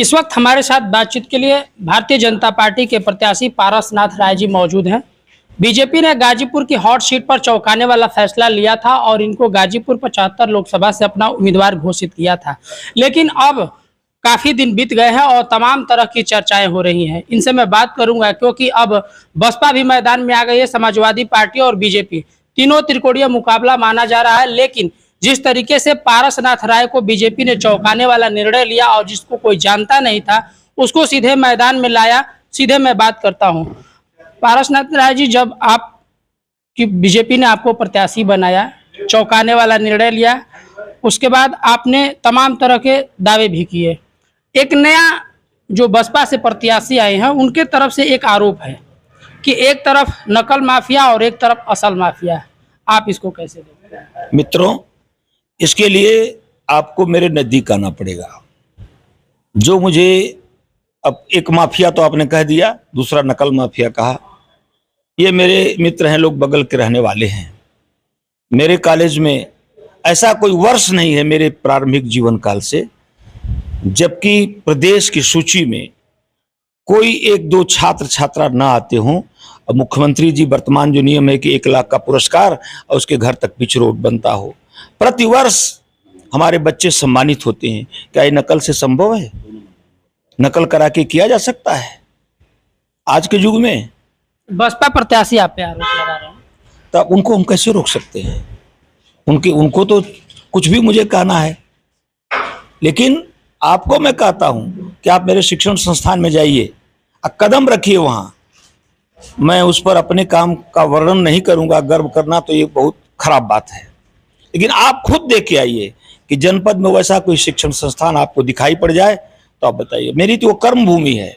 इस वक्त हमारे साथ बातचीत के लिए भारतीय जनता पार्टी के प्रत्याशी पारसनाथ राय जी मौजूद हैं। बीजेपी ने गाजीपुर की हॉट सीट पर चौंकाने वाला फैसला लिया था और इनको गाजीपुर 75 लोकसभा से अपना उम्मीदवार घोषित किया था, लेकिन अब काफी दिन बीत गए हैं और तमाम तरह की चर्चाएं हो रही हैं। इनसे मैं बात करूंगा क्योंकि अब बसपा भी मैदान में आ गई है। समाजवादी पार्टी और बीजेपी तीनों त्रिकोणीय मुकाबला माना जा रहा है, लेकिन जिस तरीके से पारसनाथ राय को बीजेपी ने चौंकाने वाला निर्णय लिया और जिसको कोई जानता नहीं था उसको सीधे मैदान में लाया, सीधे मैं बात करता हूं। पारसनाथ राय जी, जब आप कि बीजेपी ने आपको प्रत्याशी बनाया, चौंकाने वाला निर्णय लिया, उसके बाद आपने तमाम तरह के दावे भी किए। एक नया जो बसपा से प्रत्याशी आए हैं उनके तरफ से एक आरोप है कि एक तरफ नकल माफिया और एक तरफ असल माफिया। आप इसको कैसे देखते हैं? मित्रों, इसके लिए आपको मेरे नजदीक आना पड़ेगा। जो मुझे अब एक माफिया तो आपने कह दिया, दूसरा नकल माफिया कहा। ये मेरे मित्र हैं, लोग बगल के रहने वाले हैं। मेरे कॉलेज में ऐसा कोई वर्ष नहीं है मेरे प्रारंभिक जीवन काल से जबकि प्रदेश की सूची में कोई एक दो छात्र छात्रा ना आते हों। अब मुख्यमंत्री जी वर्तमान जो नियम है कि 1 लाख का पुरस्कार और उसके घर तक पिच रोड बनता हो, प्रतिवर्ष हमारे बच्चे सम्मानित होते हैं। क्या ये नकल से संभव है? नकल करा के किया जा सकता है आज के युग में? बसपा प्रत्याशी आप पे आरोप लगा रहे हैं, तब उनको हम कैसे रोक सकते हैं? उनको तो कुछ भी मुझे कहना है, लेकिन आपको मैं कहता हूं कि आप मेरे शिक्षण संस्थान में जाइए, कदम रखिए वहां। मैं उस पर अपने काम का वर्णन नहीं करूंगा, गर्व करना तो ये बहुत खराब बात है, लेकिन आप खुद देख के आइए कि जनपद में वैसा कोई शिक्षण संस्थान आपको दिखाई पड़ जाए तो आप बताइए। मेरी तो वो कर्म भूमि है,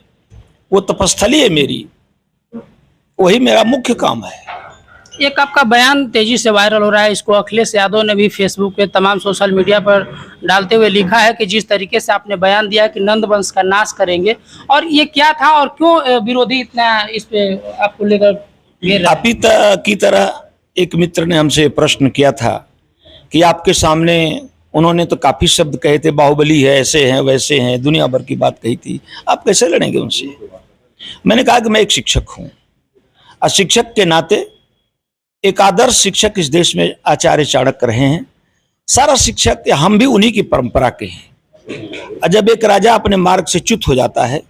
वो तपस्थली है मेरी, वही मेरा मुख्य काम है। एक आपका बयान तेजी से वायरल हो रहा है, इसको अखिलेश यादव ने भी फेसबुक पे तमाम सोशल मीडिया पर डालते हुए लिखा है कि जिस तरीके से आपने बयान दिया कि नंद वंश का नाश करेंगे, और ये क्या था और क्यों विरोधी इतना इस पे आपको लेकर घेर रहे हैं? अपिता की तरह एक मित्र ने हमसे प्रश्न किया था कि आपके सामने उन्होंने तो काफी शब्द कहे थे, बाहुबली है, ऐसे हैं वैसे हैं, दुनिया भर की बात कही थी, आप कैसे लड़ेंगे उनसे? मैंने कहा कि मैं एक शिक्षक हूं और शिक्षक के नाते एक आदर्श शिक्षक इस देश में आचार्य चाणक्य रहे हैं। सारा शिक्षक, हम भी उन्हीं की परंपरा के हैं। जब एक राजा अपने मार्ग से च्युत हो जाता है,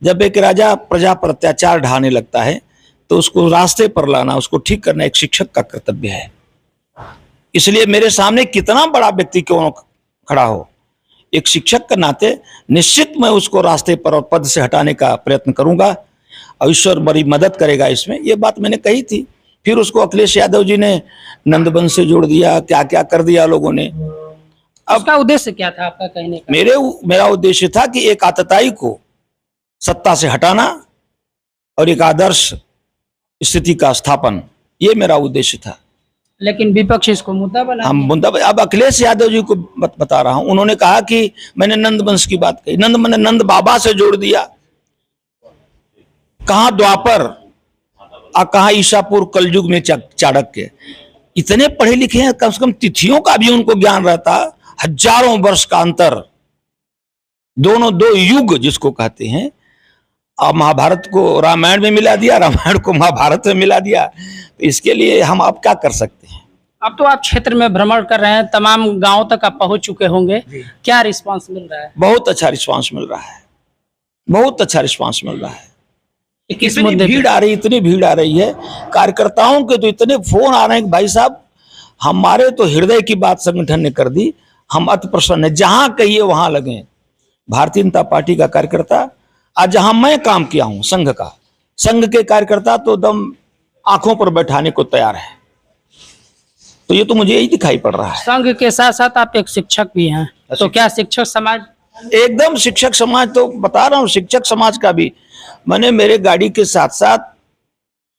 जब एक राजा प्रजा पर अत्याचार ढाने लगता है, तो उसको रास्ते पर लाना, उसको ठीक करना एक शिक्षक का कर्तव्य है। इसलिए मेरे सामने कितना बड़ा व्यक्ति क्यों खड़ा हो, एक शिक्षक के नाते निश्चित मैं उसको रास्ते पर और पद से हटाने का प्रयत्न करूंगा और ईश्वर बड़ी मदद करेगा इसमें। ये बात मैंने कही थी। फिर उसको अखिलेश यादव जी ने नंदवंश से जोड़ दिया, क्या क्या कर दिया लोगों ने। अब उसका उद्देश्य क्या था आपका कहने का? मेरा उद्देश्य था कि एक आतताई को सत्ता से हटाना और एक आदर्श स्थिति का स्थापन, ये मेरा उद्देश्य था। लेकिन विपक्ष इसको मुद्दा बना, हम मुद्दा, अब अखिलेश यादव जी को बता रहा हूं। उन्होंने कहा कि मैंने नंदवंश की बात कही, मैंने नंद बाबा से जोड़ दिया। कहां द्वापर और कहा ईसापुर कलयुग में चाणक्य। इतने पढ़े लिखे हैं, कम से कम तिथियों का भी उनको ज्ञान रहता। हजारों वर्ष का अंतर, दोनों दो युग जिसको कहते हैं। अब महाभारत को रामायण में मिला दिया, रामायण को महाभारत में मिला दिया, तो इसके लिए हम आप क्या कर सकते हैं? अब तो आप क्षेत्र में भ्रमण कर रहे हैं, तमाम गांवों तक आप पहुंच चुके होंगे, क्या रिस्पांस मिल रहा है? बहुत अच्छा रिस्पांस मिल रहा है, बहुत अच्छा रिस्पांस मिल रहा है। इतनी भीड़ आ रही, इतनी भीड़ आ रही है, कार्यकर्ताओं के तो इतने फोन आ रहे हैं कि भाई साहब, हमारे तो हृदय की बात संगठन ने कर दी, हम अति प्रसन्न है। जहां कहिए वहां लगे भारतीय जनता पार्टी का कार्यकर्ता। आज जहां मैं काम किया हूं संघ का, संघ के कार्यकर्ता तो दम आंखों पर बैठाने को तैयार है। तो ये तो मुझे यही दिखाई पड़ रहा है। संघ के साथ साथ आप एक शिक्षक भी हैं, तो क्या शिक्षक समाज? एकदम शिक्षक समाज, तो बता रहा हूं, शिक्षक समाज का भी मैंने मेरे गाड़ी के साथ साथ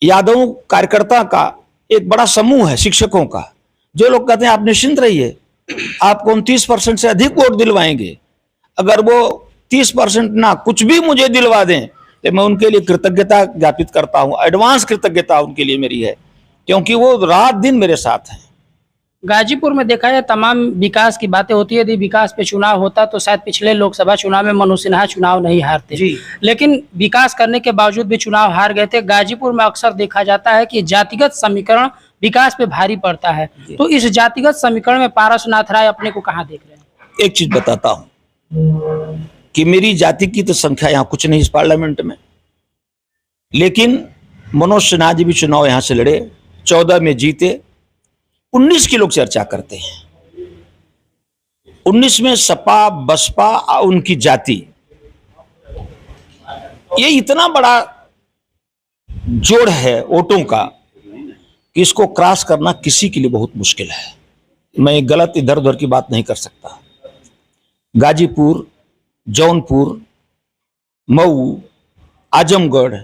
यादव कार्यकर्ता का एक बड़ा समूह है शिक्षकों का। जो लोग कहते हैं आप निश्चिंत रहिए, आपको 29% से अधिक वोट दिलवाएंगे। अगर वो 30% ना कुछ भी मुझे दिलवा दें तो मैं उनके लिए कृतज्ञता ज्ञापित करता हूं। एडवांस कृतज्ञता उनके लिए मेरी है, क्योंकि वो रात दिन मेरे साथ हैं। गाजीपुर में देखा जाए तमाम विकास की बातें होती है। यदि विकास पे चुनाव होता तो शायद पिछले लोकसभा चुनाव में मनोज सिन्हा चुनाव नहीं हारते जी। लेकिन विकास करने के बावजूद भी चुनाव हार गए थे। गाजीपुर में अक्सर देखा जाता है कि जातिगत समीकरण विकास पे भारी पड़ता है। तो इस जातिगत समीकरण में पारसनाथ राय अपने को कहाँ देख रहे हैं? एक चीज बताता हूं कि मेरी जाति की तो संख्या यहाँ कुछ नहीं इस पार्लियामेंट में, लेकिन मनोज सिन्हा जी भी चुनाव यहां से लड़े, 14 में जीते। 19 की लोग चर्चा करते हैं। 19 में सपा बसपा उनकी जाति, ये इतना बड़ा जोड़ है वोटों का कि इसको क्रॉस करना किसी के लिए बहुत मुश्किल है। मैं गलत इधर उधर की बात नहीं कर सकता। गाजीपुर, जौनपुर, मऊ, आजमगढ़,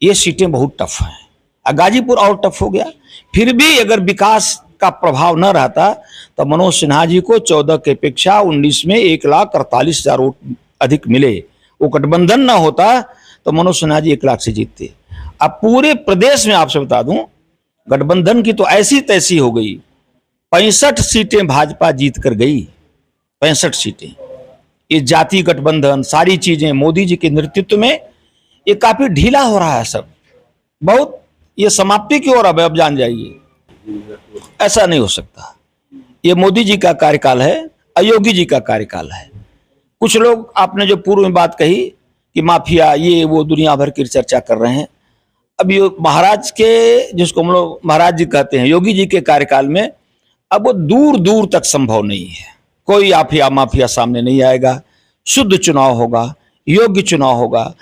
ये सीटें बहुत टफ हैं। गाजीपुर और टफ हो गया। फिर भी अगर विकास का प्रभाव न रहता तो मनोज सिन्हा जी को 14 की अपेक्षा 19 में 1,48,000 वोट अधिक मिले। वो गठबंधन न होता तो मनोज सिन्हा जी 1 लाख से जीतते। अब पूरे प्रदेश में आपसे बता दूं, गठबंधन की तो ऐसी तैसी हो गई। 65 सीटें भाजपा जीत कर गई, 65 सीटें। ये जाति गठबंधन, सारी चीजें मोदी जी के नेतृत्व में ये काफी ढीला हो रहा है। सब बहुत ये समाप्ति की ओर अब जान जाइए। ऐसा नहीं हो सकता। ये मोदी जी का कार्यकाल है, योगी जी का कार्यकाल है। कुछ लोग आपने जो पूर्व में बात कही कि माफिया ये वो दुनिया भर की चर्चा कर रहे हैं। अब ये महाराज के, जिसको हम लोग महाराज जी कहते हैं, योगी जी के कार्यकाल में अब वो दूर दूर तक संभव नहीं है। कोई माफिया सामने नहीं आएगा। शुद्ध चुनाव होगा, योग्य चुनाव होगा।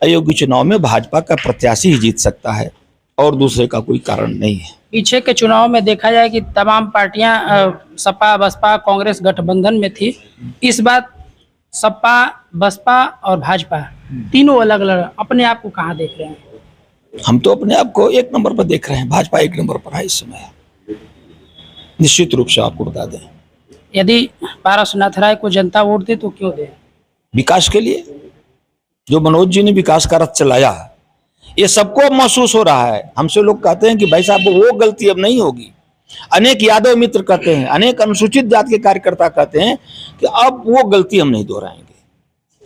अयोग्य चुनाव में भाजपा का प्रत्याशी ही जीत सकता है और दूसरे का कोई कारण नहीं है। पीछे के चुनाव में देखा जाए कि तमाम पार्टियां सपा बसपा कांग्रेस गठबंधन में थी। इस बार सपा बसपा और भाजपा तीनों अलग अलग, अपने आप को कहाँ देख रहे हैं? हम तो अपने आप को 1 नंबर पर देख रहे हैं। भाजपा 1 नंबर पर है इस समय, निश्चित रूप से आपको बता दें। यदि पारसनाथ राय को जनता वोट दे तो क्यों दे? विकास के लिए। जो मनोज जी ने विकास का रथ चलाया, ये सबको अब महसूस हो रहा है। हमसे लोग कहते हैं कि भाई साहब वो गलती अब नहीं होगी। अनेक यादव मित्र कहते हैं, अनेक अनुसूचित जाति के कार्यकर्ता कहते हैं कि अब वो गलती हम नहीं दोहराएंगे।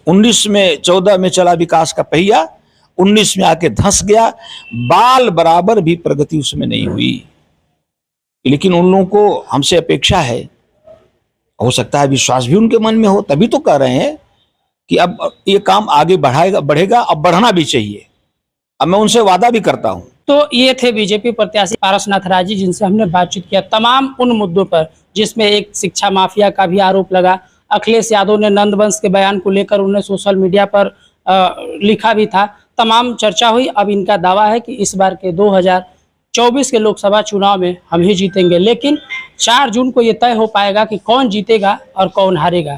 19 में 14 में चला विकास का पहिया, 19 में आके धंस गया। बाल बराबर भी प्रगति उसमें नहीं हुई। लेकिन उन लोगों को हमसे अपेक्षा है, हो सकता है विश्वास भी उनके मन में हो, तभी तो कह रहे हैं कि अब ये काम आगे बढ़ेगा। अब बढ़ना भी चाहिए। अब मैं उनसे वादा भी करता हूं। तो ये थे बीजेपी प्रत्याशी पारसनाथ राय जी, जिनसे हमने बातचीत किया तमाम उन मुद्दों पर जिसमें एक शिक्षा माफिया का भी आरोप लगा। अखिलेश यादव ने नंदवंश के बयान को लेकर उन्हें सोशल मीडिया पर लिखा भी था। तमाम चर्चा हुई। अब इनका दावा है कि इस बार के 2024 के लोकसभा चुनाव में हम ही जीतेंगे, लेकिन 4 जून को ये तय हो पाएगा कि कौन जीतेगा और कौन हारेगा।